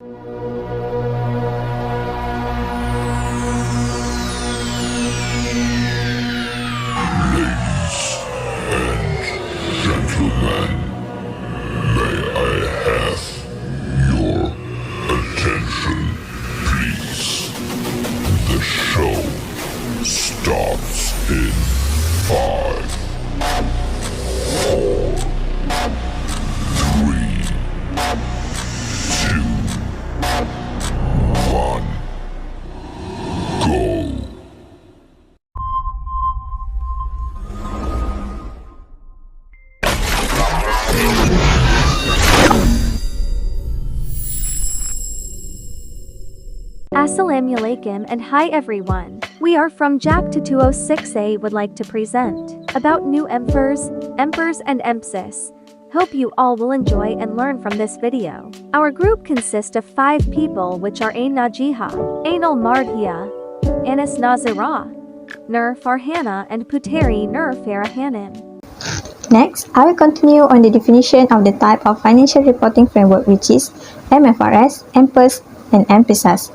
Gentlemen, may I have your attention, please? The show starts in 5, 4, 3, 2, 1, go. Assalamualaikum and hi everyone. We are from Jack to 206A would like to present about new MPERS and MPSAS. Hope you all will enjoy and learn from this video. Our group consists of 5 people which are NAJIHAH, AINUL MARDHIAH, NAZIRAH, Farhana and PUTERI FARAHANIM. Next, I will continue on the definition of the type of financial reporting framework which is MFRS, MPERS and MPSAS.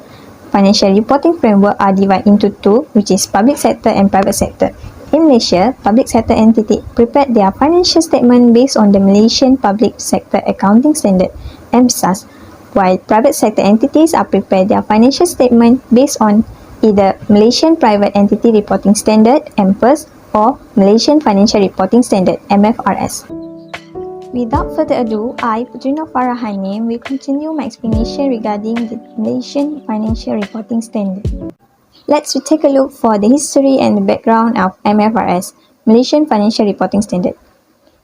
Financial reporting framework are divided into 2, which is public sector and private sector. In Malaysia, public sector entities prepare their financial statement based on the Malaysian Public Sector Accounting Standard (MPSAS), while private sector entities are prepare their financial statement based on either Malaysian Private Entity Reporting Standard (MPERS) or Malaysian Financial Reporting Standard (MFRS). Without further ado, I, Puteri Farhanim, will continue my explanation regarding the Malaysian Financial Reporting Standard. Let's take a look for the history and the background of MFRS, Malaysian Financial Reporting Standard.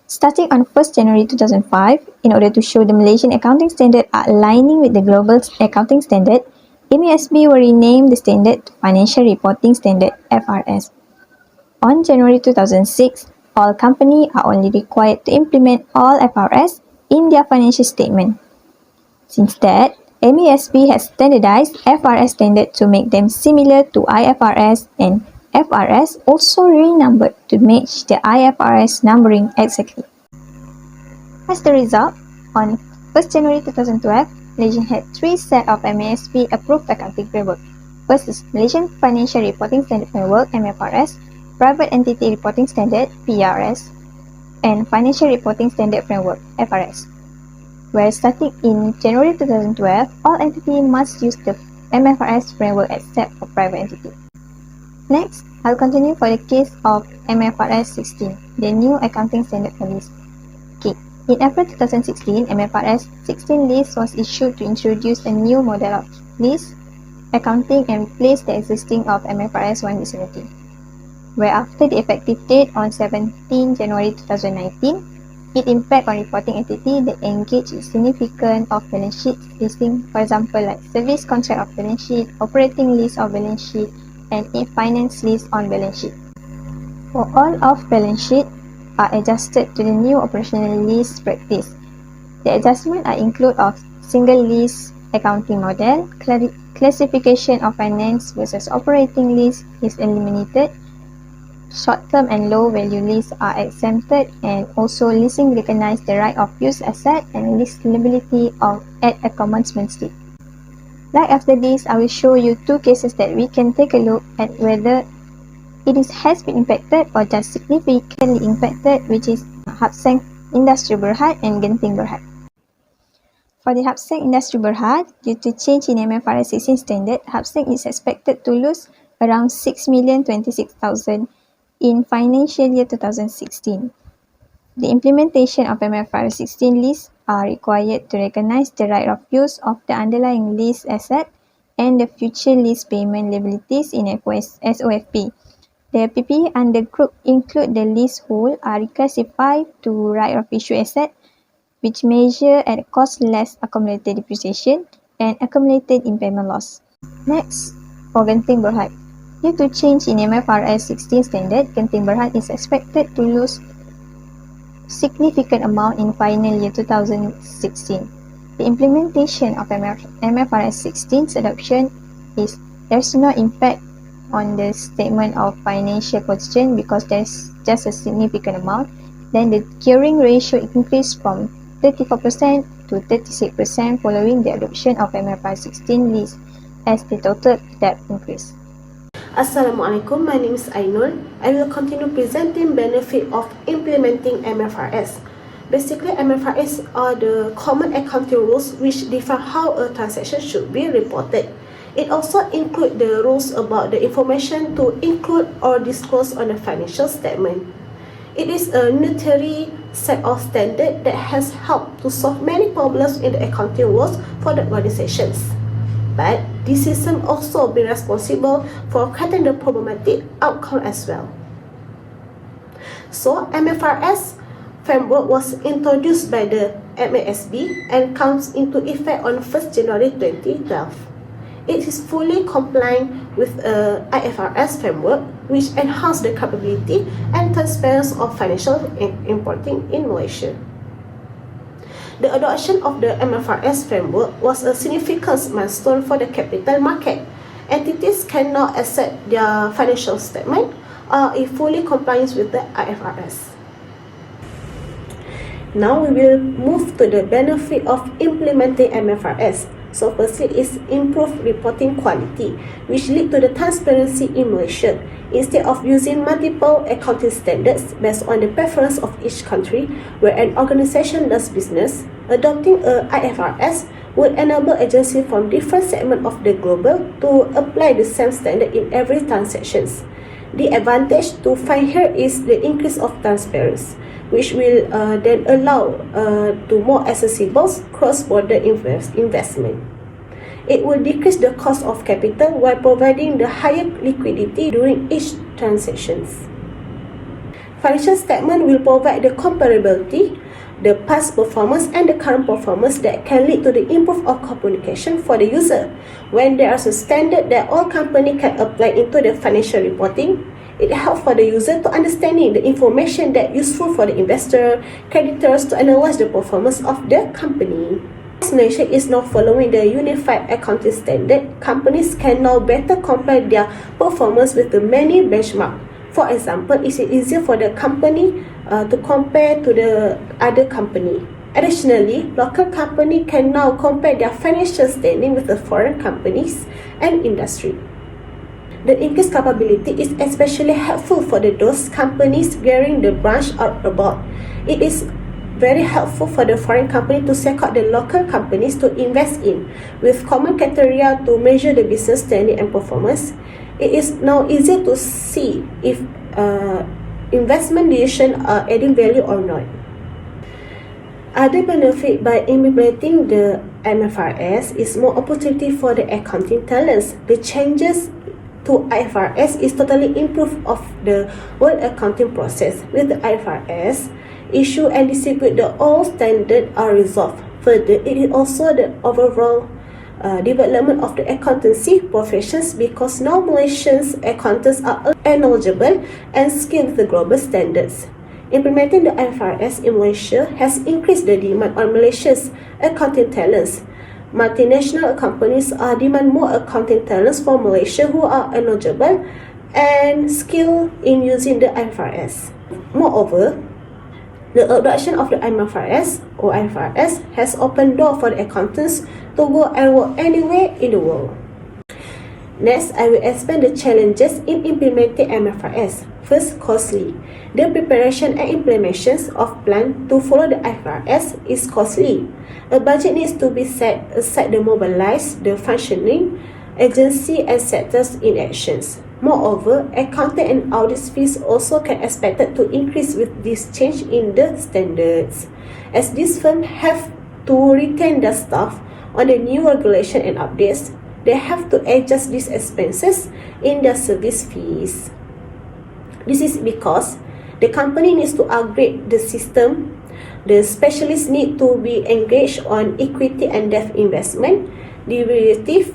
Starting on 1st January 2005, in order to show the Malaysian accounting standard are aligning with the global accounting standard, MASB will rename the standard to Financial Reporting Standard (FRS). On January 2006, all companies are only required to implement all FRS in their financial statement. Since that, MASB has standardized FRS standard to make them similar to IFRS, and FRS also renumbered to match the IFRS numbering exactly. As the result, on 1st January 2012, Malaysia had 3 sets of MASB approved accounting framework. First is Malaysian Financial Reporting Standard Framework (MFRS), Private Entity Reporting Standard (PRS), and Financial Reporting Standard Framework (FRS). Where starting in January 2012, all entities must use the MFRS framework except for private entity. Next, I'll continue for the case of MFRS 16, the new accounting standard for lease. Okay. In April 2016, MFRS 16 lease was issued to introduce a new model of lease accounting and replace the existing of MFRS 1/17. Where after the effective date on 17 January 2019, it impact on reporting entity that engage in significant of balance sheet listing, for example like service contract of balance sheet, operating lease of balance sheet, and a finance lease on balance sheet. For all of balance sheet are adjusted to the new operational lease practice. The adjustment are include of single lease accounting model, classification of finance versus operating lease is eliminated, short-term and low-value lease are exempted, and also leasing recognize the right of use asset and lease liability at a commencement stage. Right after this, I will show you 2 cases that we can take a look at whether has been impacted or just significantly impacted, which is Hapseng Industri Berhad and Genting Berhad. For the Hapseng Industri Berhad, due to change in MFRS 16 standard, Hapseng is expected to lose around 6,026,000 in financial year 2016. The implementation of MFRS 16 lease are required to recognize the right of use of the underlying lease asset and the future lease payment liabilities in SOFP. The PP under group include the leasehold are reclassified to right of issue asset, which measure at cost less accumulated depreciation and accumulated impairment loss. Next, for Genting Berhad. Due to change in MFRS 16 standard, Genting Berhad is expected to lose significant amount in final year 2016. The implementation of MFRS 16's adoption is there's no impact on the statement of financial position because there's just a significant amount. Then the gearing ratio increased from 34% to to 36% following the adoption of MPERS 16 list as the total debt increased. Assalamualaikum, my name is AINUL. I will continue presenting benefit of implementing MFRS. Basically, MFRS are the common accounting rules which define how a transaction should be reported. It also includes the rules about the information to include or disclose on a financial statement. It is a unitary set of standards that has helped to solve many problems in the accounting world for the organizations. But this system also be responsible for creating the problematic outcome as well. So, MFRS framework was introduced by the MASB and comes into effect on 1st January 2012. It is fully compliant with IFRS framework, which enhance the capability and transparency of financial reporting in Malaysia. The adoption of the MFRS framework was a significant milestone for the capital market. Entities can now accept their financial statement if fully compliant with the IFRS. Now we will move to the benefit of implementing MFRS. So firstly is improved reporting quality, which lead to the transparency in Malaysia. Instead of using multiple accounting standards based on the preference of each country where an organization does business, adopting a IFRS would enable agencies from different segments of the global to apply the same standard in every transactions. The advantage to find here is the increase of transparency, which will then allow to more accessible cross-border investment. It will decrease the cost of capital while providing the higher liquidity during each transactions. Financial statement will provide the comparability, the past performance and the current performance that can lead to the improvement of communication for the user. When there is a standard that all companies can apply into the financial reporting, it helps for the user to understanding the information that useful for the investor, creditors to analyze the performance of the company. As Malaysia is now following the unified accounting standard, companies can now better compare their performance with the many benchmarks. For example, it's easier for the company to compare to the other company. Additionally, local company can now compare their financial standing with the foreign companies and industry. The increased capability is especially helpful for those companies gearing the branch out abroad. It is very helpful for the foreign company to seek out the local companies to invest in, with common criteria to measure the business standing and performance. It is now easier to see if investment decisions are adding value or not. Other benefit by implementing the MFRS is more opportunity for the accounting talents. The changes to IFRS is totally improved of the whole accounting process. With the IFRS, issue and distribute the all standard are resolved. Further, it is also the overall development of the accountancy professions because now Malaysians accountants are eligible and skilled with the global standards. Implementing the IFRS in Malaysia has increased the demand on Malaysia's accounting talents. Multinational companies demand more accounting talents from Malaysia who are eligible and skilled in using the IFRS. Moreover, the adoption of the MFRS or IFRS has opened door for the accountants to go and work anywhere in the world. Next, I will explain the challenges in implementing MFRS. First, costly. The preparation and implementation of plan to follow the IFRS is costly. A budget needs to be set aside to mobilize the functioning agency and sectors in actions. Moreover, accounting and audit fees also can expected to increase with this change in the standards, as these firms have to retain their staff on the new regulation and updates. They have to adjust these expenses in their service fees. This is because the company needs to upgrade the system. The specialists need to be engaged on equity and debt investment, derivative,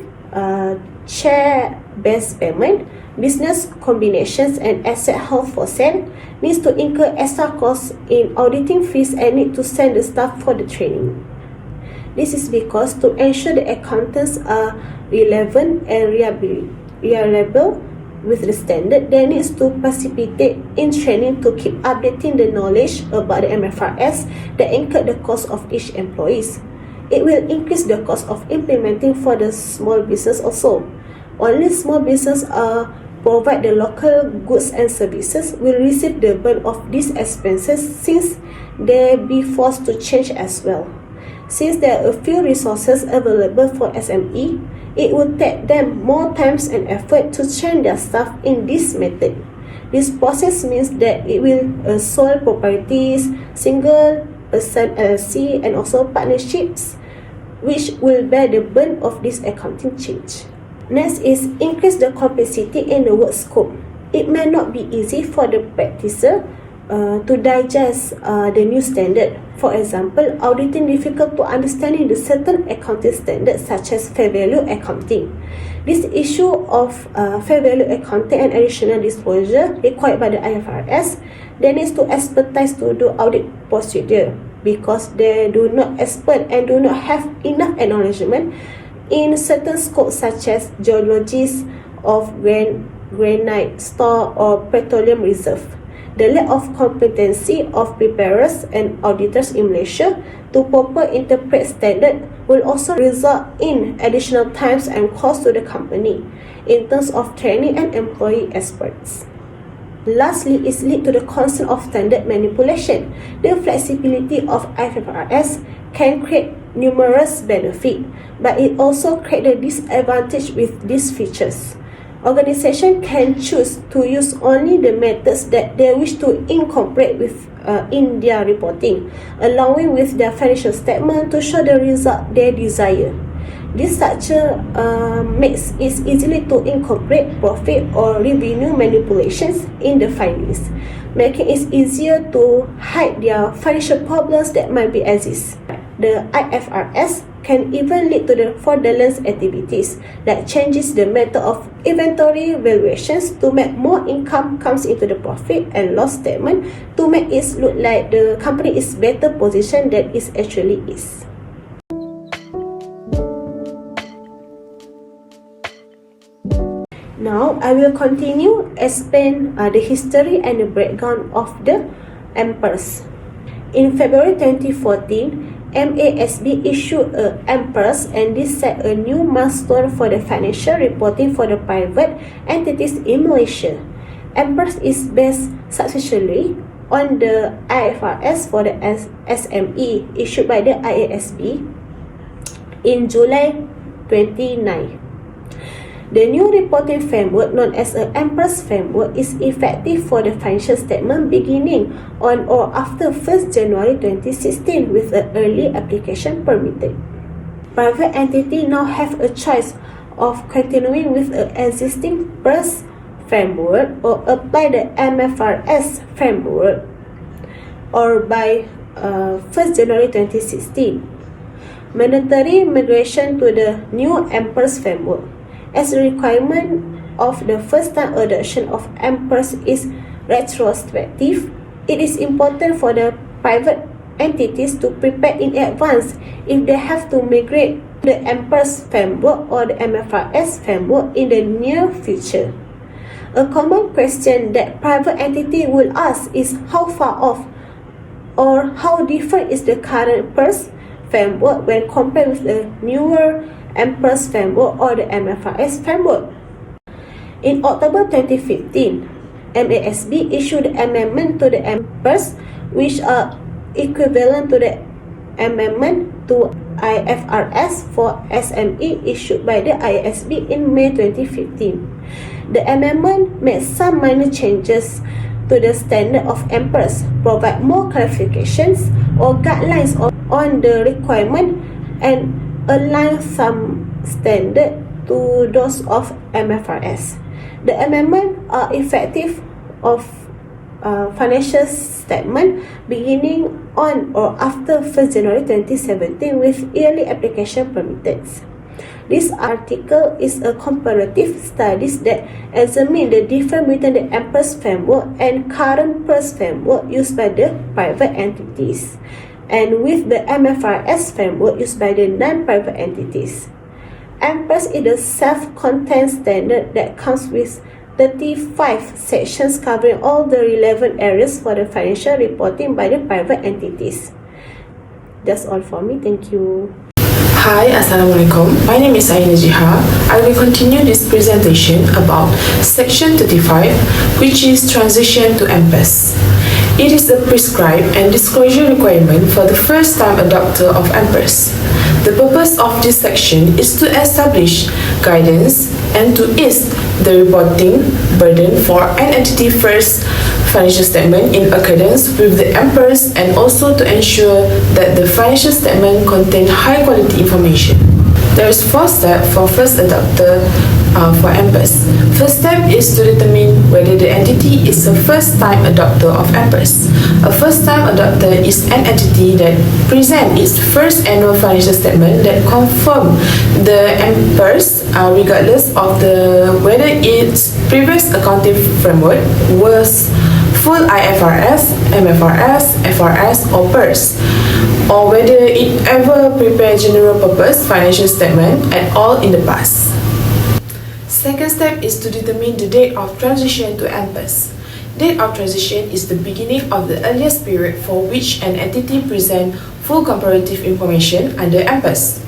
share-based payment, business combinations and asset held for sale, needs to incur extra costs in auditing fees and need to send the staff for the training. This is because to ensure the accountants are relevant and reliable with the standard, they needs to participate in training to keep updating the knowledge about the MFRS that incur the cost of each employees. it will increase the cost of implementing for the small business also. Only small business provide the local goods and services will receive the burden of these expenses since they be forced to change as well. Since there are a few resources available for SME, it will take them more time and effort to train their staff in this method. This process means that it will sole proprietors, single person LLC and also partnerships, which will bear the burden of this accounting change. Next is increase the complexity in the work scope. It may not be easy for the practitioner to digest the new standard. For example, auditing difficult to understanding the certain accounting standards such as fair value accounting. This issue of fair value accounting and additional disclosure required by the IFRS, they need to expertise to do audit procedure because they do not expert and do not have enough acknowledgement in certain scopes such as geologies of granite store or petroleum reserve. The lack of competency of preparers and auditors in Malaysia to properly interpret standard will also result in additional times and cost to the company in terms of training and employee experts. Lastly is lead to the concern of standard manipulation. The flexibility of IFRS can create numerous benefits, but it also creates a disadvantage with these features. Organization can choose to use only the methods that they wish to incorporate in their reporting, allowing with their financial statement to show the result they desire. This structure makes it easily to incorporate profit or revenue manipulations in the findings, making it easier to hide their financial problems that might be exist. The IFRS can even lead to the fraudulent activities that changes the method of inventory valuations to make more income comes into the profit and loss statement to make it look like the company is better positioned than it actually is. Now, I will continue explain the history and the background of the MPERS. In February 2014, MASB issued a MPERS and this set a new milestone for the financial reporting for the private entities in Malaysia. MPERS is based successfully on the IFRS for the SME issued by the IASB in July 29. The new reporting framework known as a MPERS framework is effective for the financial statement beginning on or after 1st January 2016 with an early application permitted. Private entity now have a choice of continuing with an existing PERS framework or apply the MFRS framework or by 1st January 2016. Mandatory migration to the new MPERS framework. As a requirement of the first-time adoption of MPERS is retrospective, it is important for the private entities to prepare in advance if they have to migrate the MPERS framework or the MFRS framework in the near future. A common question that private entity will ask is how far off or how different is the current PERS framework when compared with the newer MPERS framework or the MFRS framework. In October 2015, MASB issued an amendment to the MPERS which are equivalent to the amendment to IFRS for SME issued by the IASB in May 2015. The amendment made some minor changes to the standard of MPERS, provide more clarifications or guidelines on the requirement and align some standard to those of MFRS. The amendments are effective of financial statement beginning on or after 1st January 2017 with yearly application permitted. This article is a comparative studies that examine the difference between the MPERS framework and current PERS framework used by the private entities, and with the MFRS framework used by the non-private entities. MPERS is a self-contained standard that comes with 35 sections covering all the relevant areas for the financial reporting by the private entities. That's all for me. Thank you. Hi, Assalamualaikum. My name is NAJIHAH. I will continue this presentation about Section 35, which is Transition to MPERS. It is a prescribed and disclosure requirement for the first-time adopter of MPERS. The purpose of this section is to establish guidance and to ease the reporting burden for an entity first financial statement in accordance with the MPERS and also to ensure that the financial statement contain high-quality information. There is 4 steps for first adopter for MPERS. First step is to determine whether the entity is a first-time adopter of MPERS. A first-time adopter is an entity that presents its first annual financial statement that confirm the MPERS regardless of whether its previous accounting framework was full IFRS, MFRS, FRS or PERS, or whether it ever prepared general purpose financial statement at all in the past. Second step is to determine the date of transition to MPERS. Date of transition is the beginning of the earliest period for which an entity presents full comparative information under MPERS.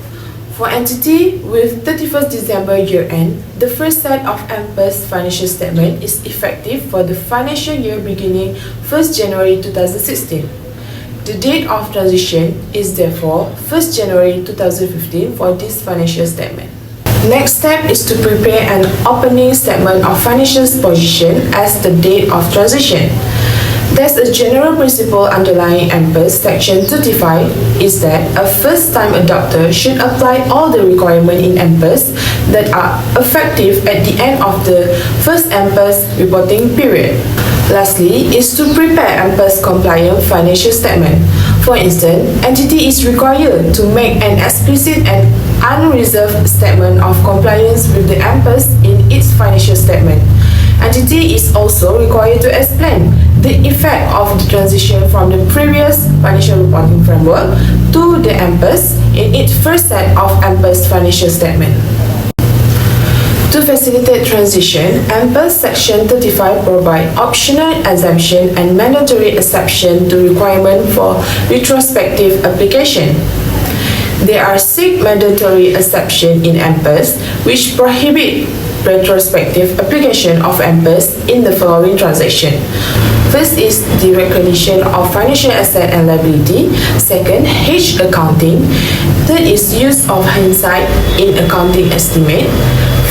For entity with 31st December year-end, the first set of MPERS financial statement is effective for the financial year beginning 1st January 2016. The date of transition is therefore 1st January 2015 for this financial statement. Next step is to prepare an opening statement of financial position as the date of transition. There's a general principle underlying MPERS Section 35 is that a first-time adopter should apply all the requirements in MPERS that are effective at the end of the first MPERS reporting period. Lastly, is to prepare MPERS compliant financial statement. For instance, entity is required to make an explicit and unreserved statement of compliance with the MPERS in its financial statement. Entity is also required to explain the effect of the transition from the previous financial reporting framework to the MPERS in its first set of MPERS financial statement. To facilitate transition, MPERS Section 35 provides optional exemption and mandatory exception to requirement for retrospective application. There are 6 mandatory exceptions in MPERS which prohibit retrospective application of MPERS in the following transaction. First is the recognition of financial asset and liability. Second, hedge accounting. Third is use of hindsight in accounting estimate.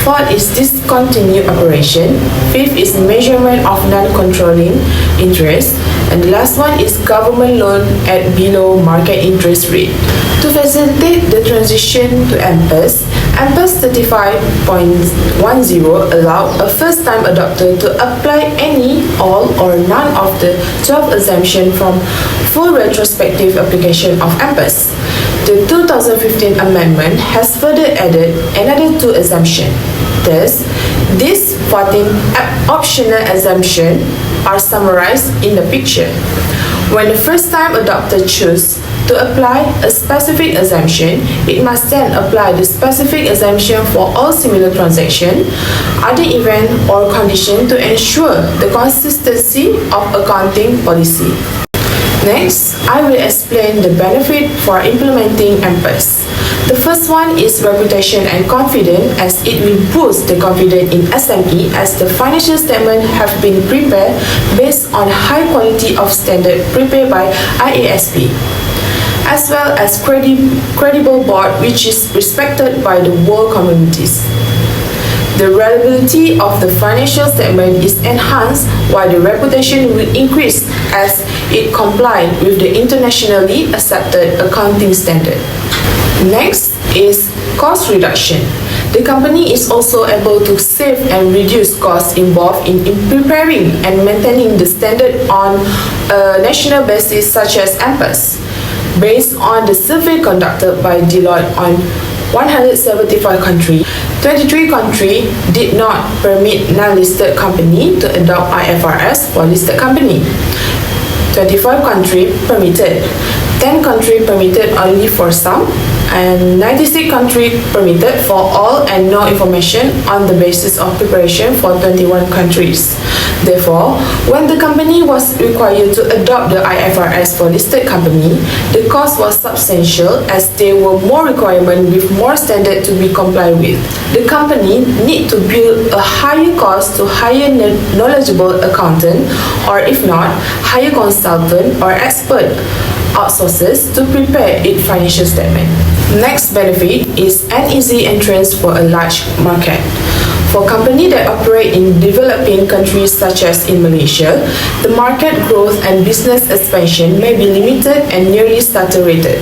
Fourth is discontinued operation. Fifth is measurement of non-controlling interest. And the last one is government loan at below market interest rate. To facilitate the transition to MPERS, MPERS 35.10 allows a first-time adopter to apply any, all, or none of the 12 exemptions from full retrospective application of MPERS. The 2015 amendment has further added another 2 exemptions. Thus, these 14 optional exemptions are summarized in the picture. When the first-time adopter chooses to apply a specific exemption, it must then apply the specific exemption for all similar transactions, other events or conditions to ensure the consistency of accounting policy. Next, I will explain the benefit for implementing MPERS. The first one is reputation and confidence, as it will boost the confidence in SME as the financial statement have been prepared based on high quality of standard prepared by IASB, as well as credible board which is respected by the world communities. The reliability of the financial statement is enhanced while the reputation will increase as it complies with the internationally accepted accounting standard. Next is cost reduction. The company is also able to save and reduce costs involved in preparing and maintaining the standard on a national basis such as MPERS. Based on the survey conducted by Deloitte on 175 countries, 23 countries did not permit non-listed company to adopt IFRS for listed company. 25 countries permitted, 10 countries permitted only for some, and 96 countries permitted for all and no information on the basis of preparation for 21 countries. Therefore, when the company was required to adopt the IFRS for listed company, the cost was substantial as there were more requirements with more standard to be complied with. The company need to build a higher cost to hire knowledgeable accountant, or if not, hire consultant or expert outsources to prepare its financial statement. Next benefit is an easy entrance for a large market. For companies that operate in developing countries such as in Malaysia, the market growth and business expansion may be limited and nearly saturated.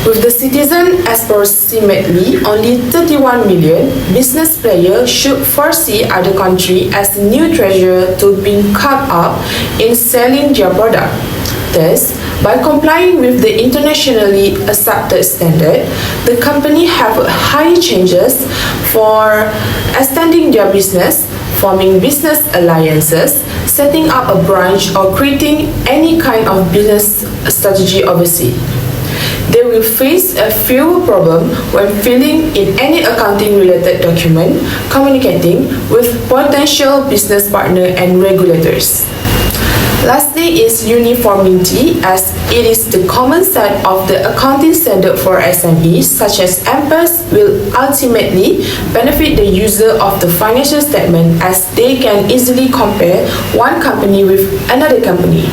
With the citizen approximately only 31 million, business players should foresee other countries as new treasure to be carved up in selling their product. Thus, by complying with the internationally accepted standard, the company have high chances for extending their business, forming business alliances, setting up a branch, or creating any kind of business strategy overseas. They will face a few problems when filling in any accounting-related document, communicating with potential business partners and regulators. Lastly is uniformity, as it is the common set of the accounting standard for SMEs such as MPERS will ultimately benefit the user of the financial statement as they can easily compare one company with another company.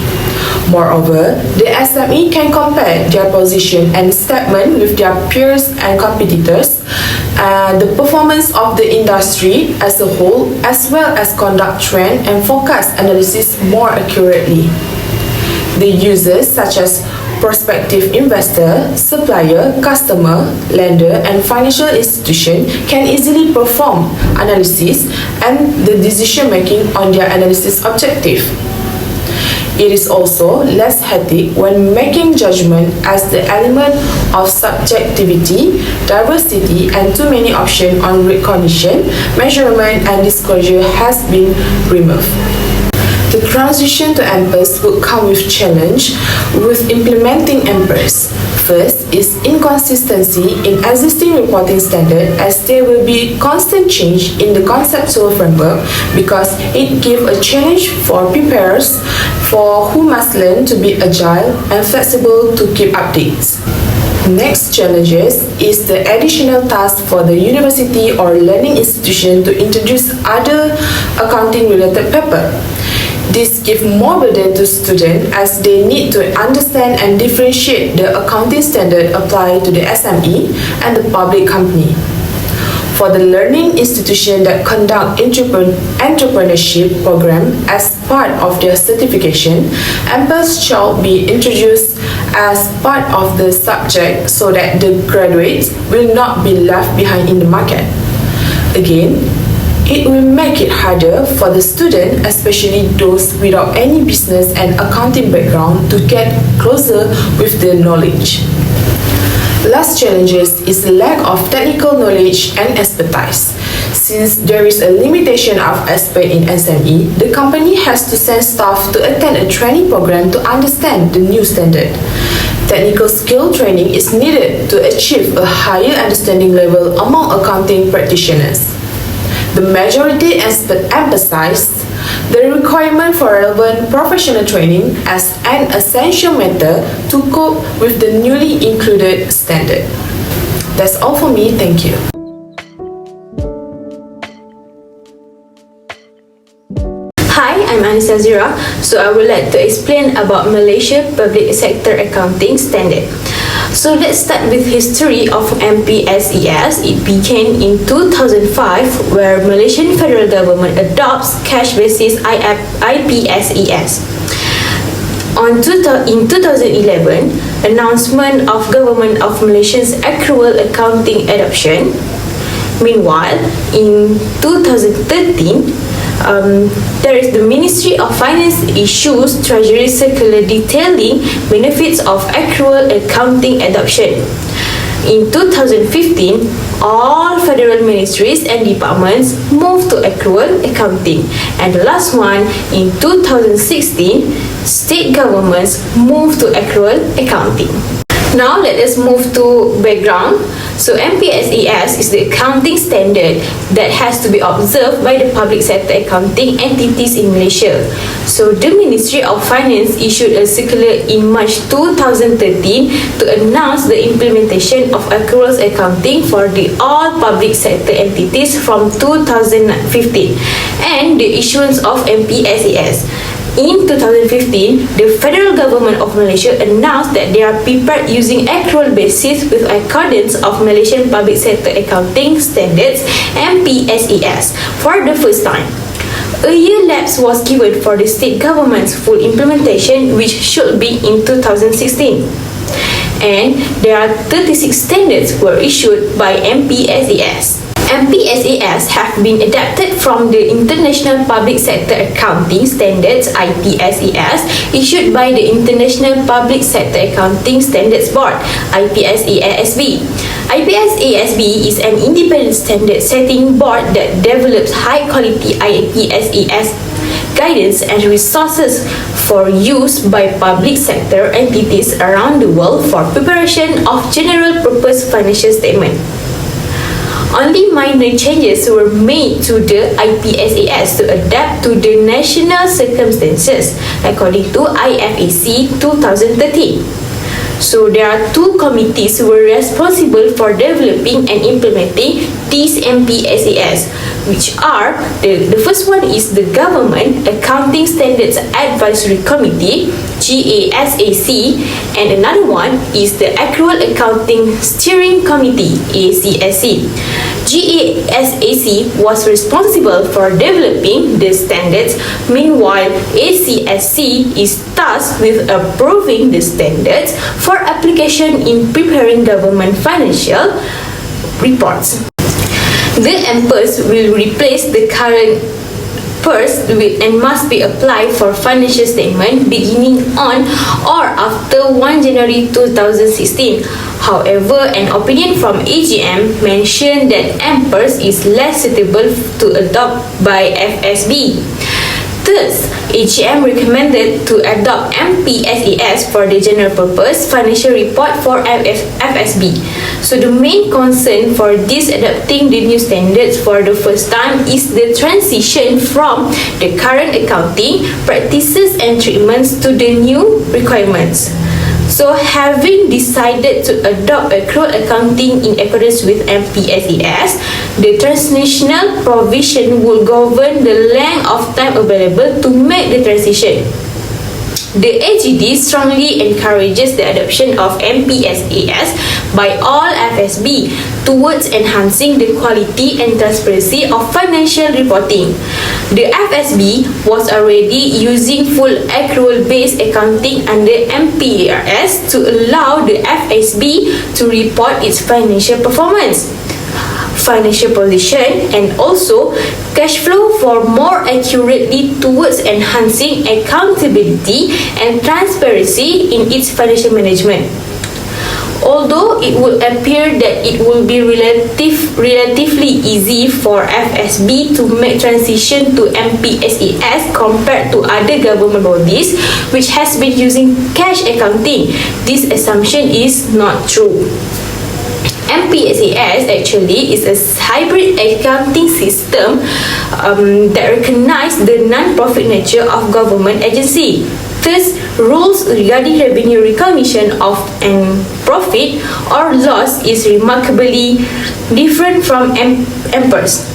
Moreover, the SME can compare their position and statement with their peers and competitors, the performance of the industry as a whole, as well as conduct trend and forecast analysis more accurately. The users such as prospective investor, supplier, customer, lender, and financial institution can easily perform analysis and the decision making on their analysis objective. It is also less hectic when making judgment as the element of subjectivity, diversity, and too many options on recognition, measurement, and disclosure has been removed. The transition to MPERS would come with challenge with implementing MPERS. First is inconsistency in existing reporting standard, as there will be constant change in the conceptual framework because it gives a challenge for preparers for who must learn to be agile and flexible to keep updates. Next challenges is the additional task for the university or learning institution to introduce other accounting-related paper. This gives more burden to students as they need to understand and differentiate the accounting standard applied to the SME and the public company. For the learning institution that conduct entrepreneurship program as part of their certification, MPERS shall be introduced as part of the subject so that the graduates will not be left behind in the market. Again, it will make it harder for the student, especially those without any business and accounting background, to get closer with the knowledge. Last challenges is the lack of technical knowledge and expertise. Since there is a limitation of expert in SME, the company has to send staff to attend a training program to understand the new standard. Technical skill training is needed to achieve a higher understanding level among accounting practitioners. The majority emphasized the requirement for relevant professional training as an essential matter to cope with the newly included standard. That's all for me, thank you. Hi, I'm NAZIRAH. So I would like to explain about Malaysia Public Sector Accounting Standard. So let's start with history of MPSAS. It began in 2005 where Malaysian federal government adopts cash basis IPSAS. In 2011, announcement of Government of Malaysia's accrual accounting adoption. Meanwhile, in 2013, there is the Ministry of Finance issues Treasury Circular detailing benefits of accrual accounting adoption. In 2015, all federal ministries and departments moved to accrual accounting. And the last one, in 2016, state governments moved to accrual accounting. Now let us move to background. So MPSAS is the accounting standard that has to be observed by the public sector accounting entities in Malaysia. So the Ministry of Finance issued a circular in March 2013 to announce the implementation of accruals accounting for the all public sector entities from 2015 and the issuance of MPSAS. In 2015, the federal government of Malaysia announced that they are prepared using accrual basis with accordance of Malaysian Public Sector Accounting Standards MPSAS for the first time. A year lapse was given for the state government's full implementation, which should be in 2016. And there are 36 standards were issued by MPSAS. MPSAS have been adapted from the International Public Sector Accounting Standards IPSAS issued by the International Public Sector Accounting Standards Board IPSASB. IPSASB is an independent standard setting board that develops high quality IPSAS guidance and resources for use by public sector entities around the world for preparation of general purpose financial statement. Only minor changes were made to the IPSAS to adapt to the national circumstances, according to IFAC 2013. So there are two committees who were responsible for developing and implementing these MPSAS, which are the first one is the Government Accounting Standards Advisory Committee GASAC, and another one is the Accrual Accounting Steering Committee ACSC. GASAC was responsible for developing the standards. Meanwhile, ACSC is tasked with approving the standards for application in preparing government financial reports. The MPERS will replace the current PERS and must be applied for financial statement beginning on or after 1 January 2016. However, an opinion from AGM mentioned that MPERS is less suitable to adopt by FSB. Thus, AGM recommended to adopt MPSAS for the general purpose financial report for FSB. So the main concern for this adopting the new standards for the first time is the transition from the current accounting practices and treatments to the new requirements. So having decided to adopt accrual accounting in accordance with MPSAS, the transnational provision will govern the length of time available to make the transition. The AGD strongly encourages the adoption of MPSAS by all FSB towards enhancing the quality and transparency of financial reporting. The FSB was already using full accrual-based accounting under MPERS to allow the FSB to report its financial performance, financial position, and also cash flow for more accurately towards enhancing accountability and transparency in its financial management. Although it would appear that it will be relatively easy for FSB to make transition to MPSAS compared to other government bodies which has been using cash accounting, this assumption is not true. MPSAS actually is a hybrid accounting system that recognizes the non-profit nature of government agency. Thus, rules regarding revenue recognition of an profit or loss is remarkably different from MPERS.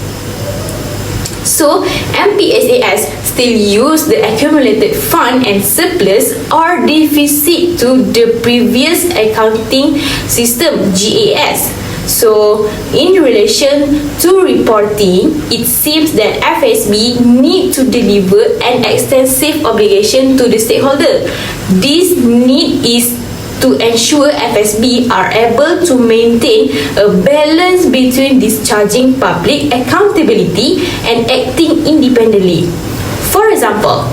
So, MPSAS still use the accumulated fund and surplus or deficit to the previous accounting system, GAS. So, in relation to reporting, it seems that FSB need to deliver an extensive obligation to the stakeholder. This need is to ensure FSB are able to maintain a balance between discharging public accountability and acting independently. For example,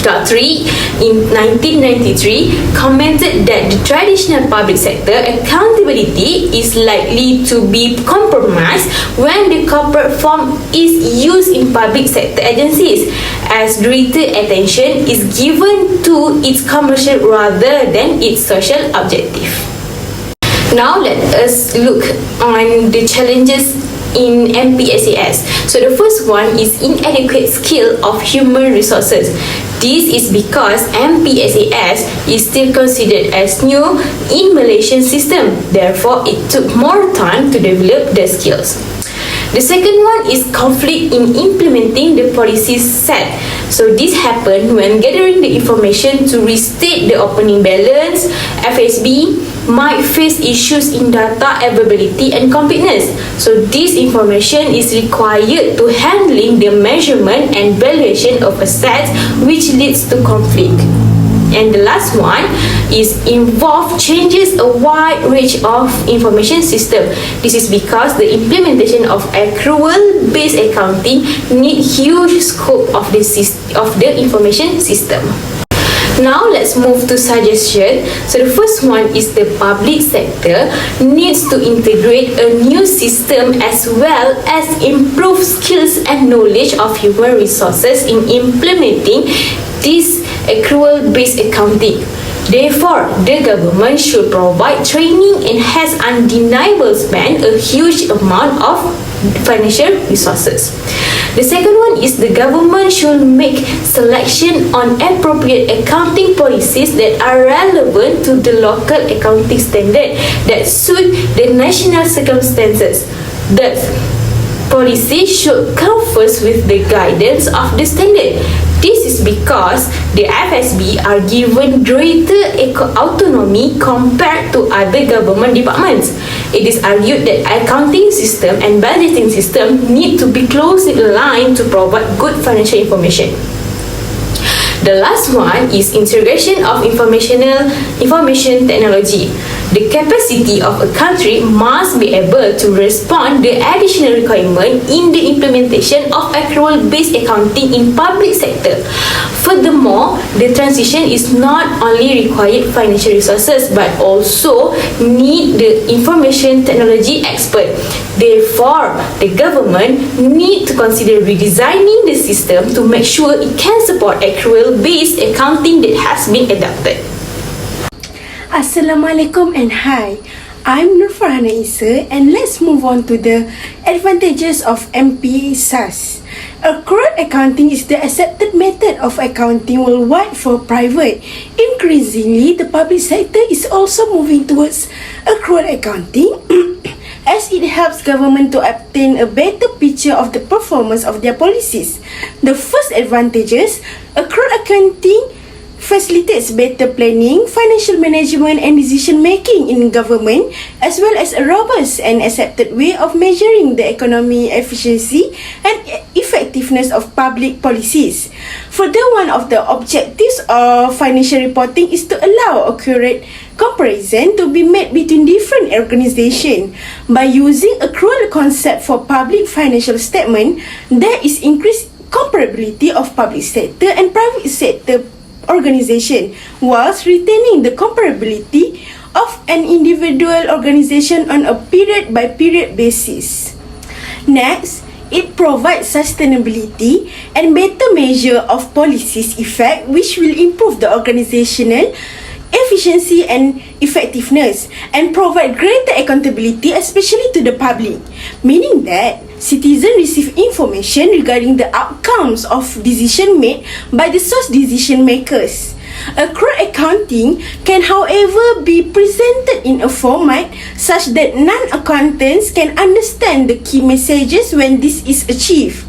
3. In 1993, commented that the traditional public sector accountability is likely to be compromised when the corporate form is used in public sector agencies, as greater attention is given to its commercial rather than its social objective. Now let us look on the challenges in MPSAS. So the first one is inadequate skill of human resources. This is because MPSAS is still considered as new in Malaysian system. Therefore, it took more time to develop the skills. The second one is conflict in implementing the policies set. So this happened when gathering the information to restate the opening balance. FSB might face issues in data availability and completeness. So this information is required to handling the measurement and valuation of assets, which leads to conflict. And the last one is involve changes a wide range of information system. This is because the implementation of accrual-based accounting need huge scope of the information system. Now let's move to suggestion. So the first one is the public sector needs to integrate a new system as well as improve skills and knowledge of human resources in implementing this accrual-based accounting. Therefore, the government should provide training and has undeniable spend a huge amount of financial resources. The second one is the government should make selection on appropriate accounting policies that are relevant to the local accounting standard that suit the national circumstances. Thus, policy should come first with the guidance of the standard. This is because the FSB are given greater autonomy compared to other government departments. It is argued that accounting system and budgeting system need to be closely aligned to provide good financial information. The last one is integration of information technology. The capacity of a country must be able to respond to the additional requirement in the implementation of accrual-based accounting in public sector. Furthermore, the transition is not only required financial resources but also need the information technology expert. Therefore, the government need to consider redesigning the system to make sure it can support accrual-based accounting that has been adopted. Assalamualaikum and hi, I'm Farhana and let's move on to the advantages of MPSAS. Accrual accounting is the accepted method of accounting worldwide for private. Increasingly, the public sector is also moving towards accrual accounting as it helps government to obtain a better picture of the performance of their policies. The first advantages, accrual accounting facilitates better planning, financial management and decision making in government, as well as a robust and accepted way of measuring the economy efficiency and effectiveness of public policies. Further, one of the objectives of financial reporting is to allow accurate comparison to be made between different organizations. By using accrual concept for public financial statement, there is increased comparability of public sector and private sector organization whilst retaining the comparability of an individual organization on a period by period basis. Next, it provides sustainability and better measure of policies effect, which will improve the organizational efficiency and effectiveness and provide greater accountability, especially to the public, meaning that citizens receive information regarding the outcomes of decision made by the source decision makers. Accrual accounting can, however, be presented in a format such that non-accountants can understand the key messages when this is achieved.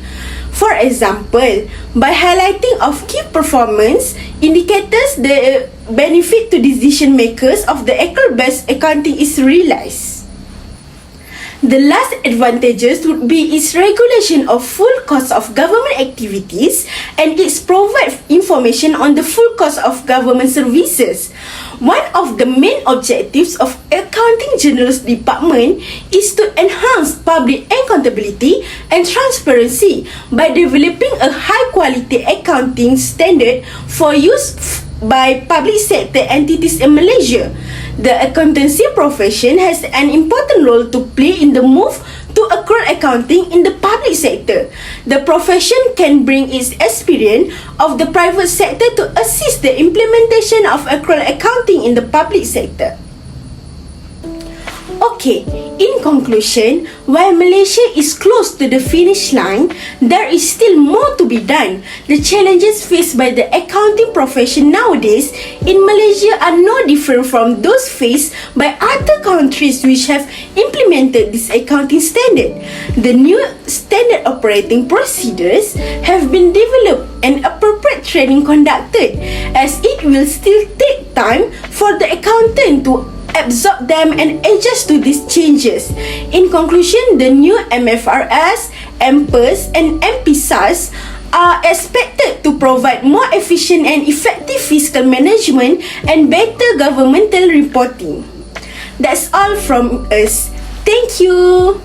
For example, by highlighting of key performance indicators, the benefit to decision makers of the accrual-based accounting is realized. The last advantages would be its regulation of full cost of government activities and its provide information on the full cost of government services. One of the main objectives of Accounting General's Department is to enhance public accountability and transparency by developing a high-quality accounting standard for use by public sector entities in Malaysia. The accountancy profession has an important role to play in the move to accurate accounting in the public sector. The profession can bring its experience of the private sector to assist the implementation of accurate accounting in the public sector. Okay, in conclusion, while Malaysia is close to the finish line, there is still more to be done. The challenges faced by the accounting profession nowadays in Malaysia are no different from those faced by other countries which have implemented this accounting standard. The new standard operating procedures have been developed and appropriate training conducted, as it will still take time for the accountant to absorb them and adjust to these changes. In conclusion, the new MFRS, MPERS and MPSAS are expected to provide more efficient and effective fiscal management and better governmental reporting. That's all from us. Thank you.